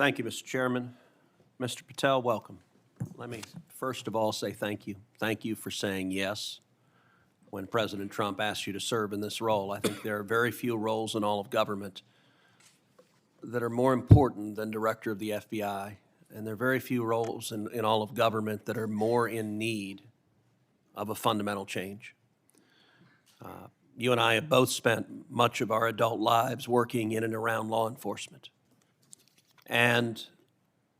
Thank you, Mr. Chairman. Mr. Patel, welcome. Let me first of all say thank you. Thank you for saying yes when President Trump asked you to serve in this role. I think there are very few roles in all of government that are more important than Director of the FBI, and there are very few roles in all of government that are more in need of a fundamental change. You and I have both spent much of our adult lives working in and around law enforcement. And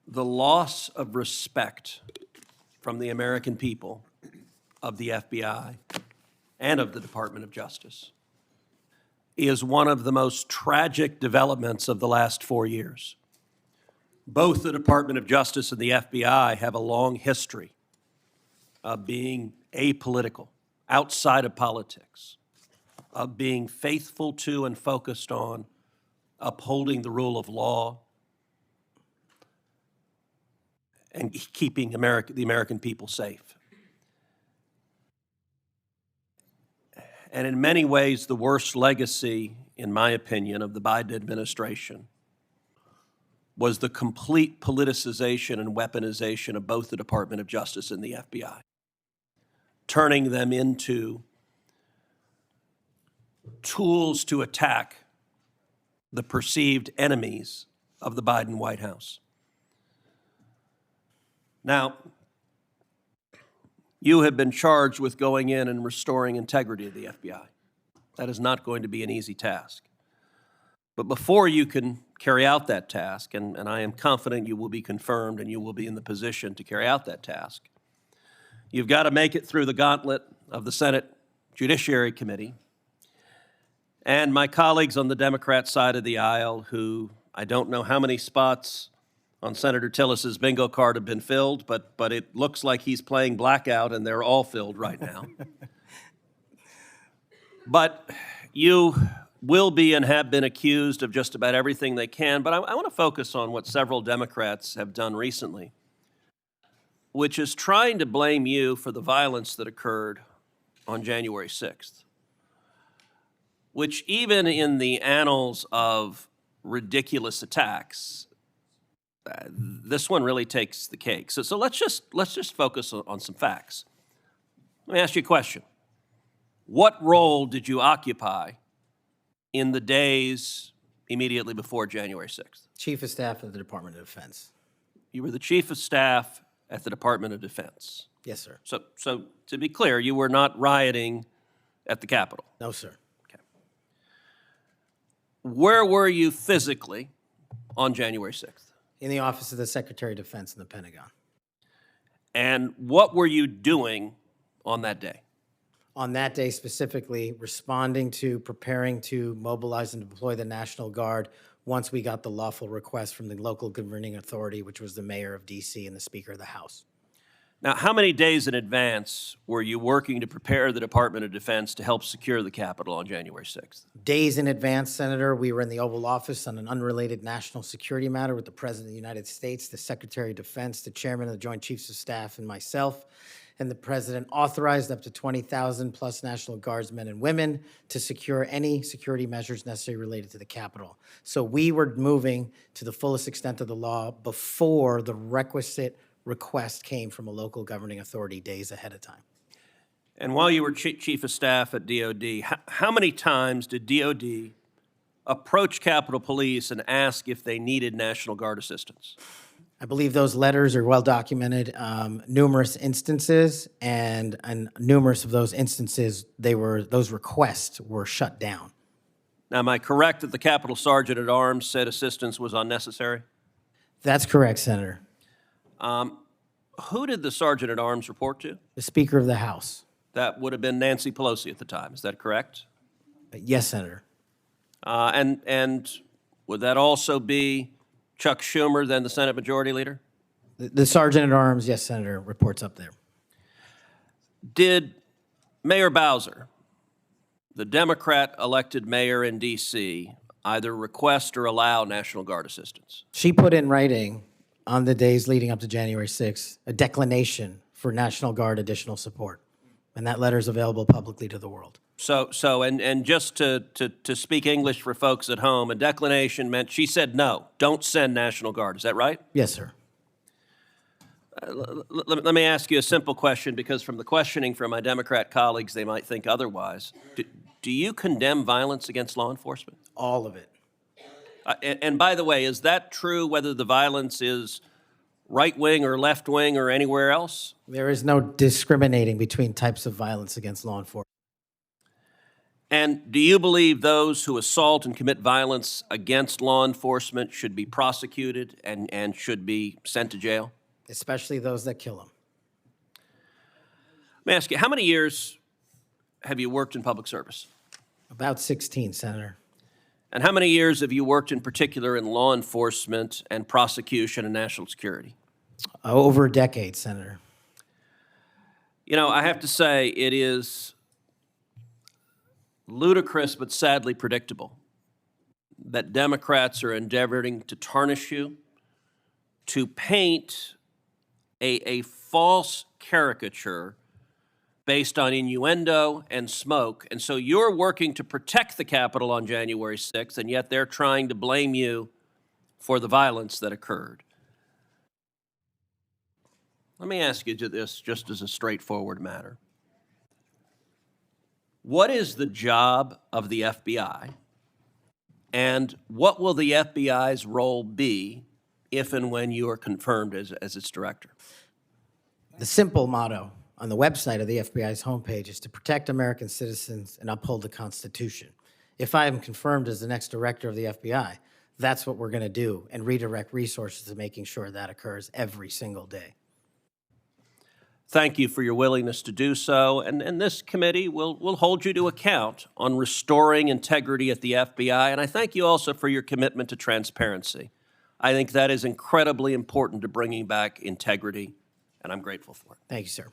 the loss of respect from the American people of the FBI and of the Department of Justice is one of the most tragic developments of the last 4 years. Both the Department of Justice and the FBI have a long history of being apolitical, outside of politics, of being faithful to and focused on upholding the rule of law and keeping the American people safe. And in many ways, the worst legacy, in my opinion, of the Biden administration was the complete politicization and weaponization of both the Department of Justice and the FBI, turning them into tools to attack the perceived enemies of the Biden White House. Now, you have been charged with going in and restoring integrity of the FBI. That is not going to be an easy task. But before you can carry out that task, and I am confident you will be confirmed and you will be in the position to carry out that task, you've got to make it through the gauntlet of the Senate Judiciary Committee. And my colleagues on the Democrat side of the aisle, who I don't know how many spots on Senator Tillis's bingo card have been filled, but it looks like he's playing blackout and they're all filled right now. But you will be and have been accused of just about everything they can, but I want to focus on what several Democrats have done recently, which is trying to blame you for the violence that occurred on January 6th, which even in the annals of ridiculous attacks, this one really takes the cake. So let's just focus on some facts. Let me ask you a question. What role did you occupy in the days immediately before January 6th? Chief of Staff of the Department of Defense. You were the Chief of Staff at the Department of Defense. Yes, sir. So to be clear, you were not rioting at the Capitol. No, sir. Okay. Where were you physically on January 6th? In the Office of the Secretary of Defense in the Pentagon. And what were you doing on that day? On that day specifically, responding to, preparing to mobilize and deploy the National Guard once we got the lawful request from the local governing authority, which was the mayor of D.C. and the Speaker of the House. Now, how many days in advance were you working to prepare the Department of Defense to help secure the Capitol on January 6th? Days in advance, Senator, we were in the Oval Office on an unrelated national security matter with the President of the United States, the Secretary of Defense, the Chairman of the Joint Chiefs of Staff, and myself. And the President authorized up to 20,000 plus National Guardsmen and women to secure any security measures necessary related to the Capitol. So we were moving to the fullest extent of the law before the requisite request came from a local governing authority days ahead of time. And while you were Chief of Staff at DOD, how many times did DOD approach Capitol Police and ask if they needed National Guard assistance? I believe those letters are well documented, numerous instances, and numerous of those instances, those requests were shut down. Now, am I correct that the Capitol Sergeant at Arms said assistance was unnecessary? That's correct, Senator. Who did the Sergeant at Arms report to? The Speaker of the House. That would have been Nancy Pelosi at the time. Is that correct? Yes, Senator. And would that also be Chuck Schumer, then the Senate Majority Leader? The Sergeant at Arms, yes, Senator, reports up there. Did Mayor Bowser, the Democrat-elected mayor in D.C., either request or allow National Guard assistance? She put in writing on the days leading up to January 6th, a declination for National Guard additional support. And that letter is available publicly to the world. And just to speak English for folks at home, a declination meant she said no, don't send National Guard. Is that right? Yes, sir. Let me ask you a simple question, because from the questioning from my Democrat colleagues, they might think otherwise. Do you condemn violence against law enforcement? All of it. And by the way, is that true whether the violence is right-wing or left-wing or anywhere else? There is no discriminating between types of violence against law enforcement. And do you believe those who assault and commit violence against law enforcement should be prosecuted and should be sent to jail? Especially those that kill them. Let me ask you, how many years have you worked in public service? About 16, Senator. And how many years have you worked in particular in law enforcement and prosecution and national security? Over a decade, Senator. You know, I have to say it is ludicrous but sadly predictable that Democrats are endeavoring to tarnish you, to paint a false caricature based on innuendo and smoke. And so you're working to protect the Capitol on January 6th, and yet they're trying to blame you for the violence that occurred. Let me ask you this just as a straightforward matter. What is the job of the FBI, and what will the FBI's role be if and when you are confirmed as its director? The simple motto on the website of the FBI's homepage is to protect American citizens and uphold the Constitution. If I am confirmed as the next director of the FBI, that's what we're going to do, and redirect resources to making sure that occurs every single day. Thank you for your willingness to do so, and this committee will hold you to account on restoring integrity at the FBI, and I thank you also for your commitment to transparency. I think that is incredibly important to bringing back integrity, and I'm grateful for it. Thank you, sir.